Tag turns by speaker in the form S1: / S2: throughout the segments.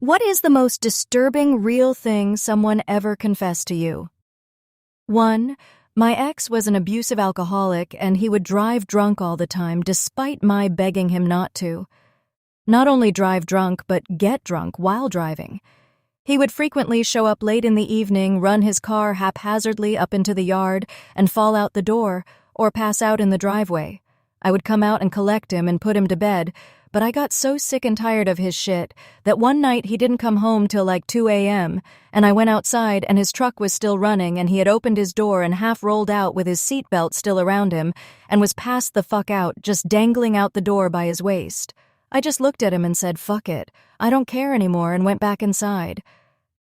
S1: What is the most disturbing real thing someone ever confessed to you? 1. My ex was an abusive alcoholic and he would drive drunk all the time despite my begging him not to. Not only drive drunk, but get drunk while driving. He would frequently show up late in the evening, run his car haphazardly up into the yard, and fall out the door, or pass out in the driveway. I would come out and collect him and put him to bed, but I got so sick and tired of his shit that one night he didn't come home till like 2 a.m., and I went outside and his truck was still running and he had opened his door and half rolled out with his seatbelt still around him and was passed the fuck out, just dangling out the door by his waist. I just looked at him and said, "Fuck it, I don't care anymore," and went back inside.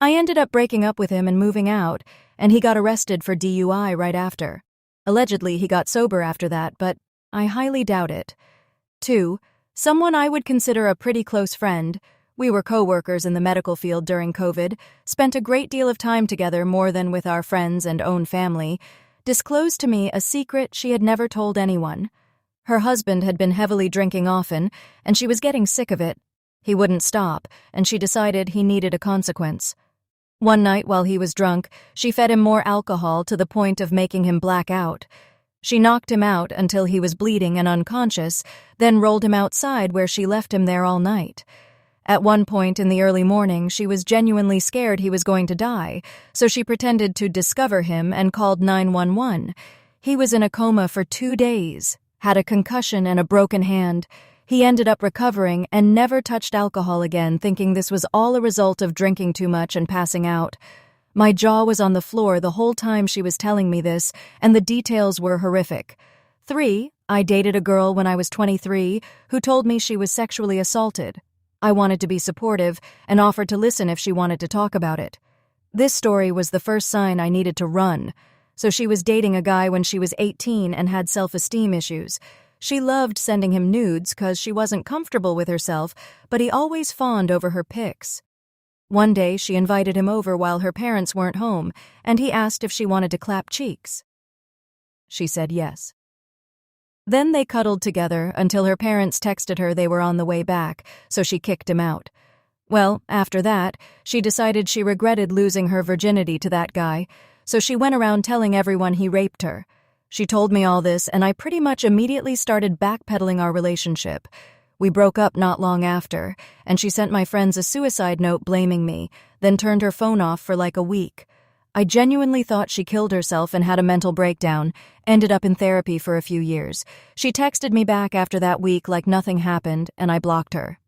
S1: I ended up breaking up with him and moving out, and he got arrested for DUI right after. Allegedly, he got sober after that, but I highly doubt it. 2. Someone I would consider a pretty close friend, we were co-workers in the medical field during COVID, spent a great deal of time together more than with our friends and own family, disclosed to me a secret she had never told anyone. Her husband had been heavily drinking often, and she was getting sick of it. He wouldn't stop, and she decided he needed a consequence. One night while he was drunk, she fed him more alcohol to the point of making him black out. She knocked him out until he was bleeding and unconscious, then rolled him outside where she left him there all night. At one point in the early morning, she was genuinely scared he was going to die, so she pretended to discover him and called 911. He was in a coma for 2 days, had a concussion and a broken hand. He ended up recovering and never touched alcohol again, thinking this was all a result of drinking too much and passing out. My jaw was on the floor the whole time she was telling me this, and the details were horrific. 3. I dated a girl when I was 23 who told me she was sexually assaulted. I wanted to be supportive and offered to listen if she wanted to talk about it. This story was the first sign I needed to run. So she was dating a guy when she was 18 and had self-esteem issues. She loved sending him nudes because she wasn't comfortable with herself, but he always fawned over her pics. One day, she invited him over while her parents weren't home, and he asked if she wanted to clap cheeks. She said yes. Then they cuddled together until her parents texted her they were on the way back, so she kicked him out. Well, after that, she decided she regretted losing her virginity to that guy, so she went around telling everyone he raped her. She told me all this, and I pretty much immediately started backpedaling our relationship. We broke up not long after, and she sent my friends a suicide note blaming me, then turned her phone off for like a week. I genuinely thought she killed herself and had a mental breakdown, ended up in therapy for a few years. She texted me back after that week like nothing happened, and I blocked her.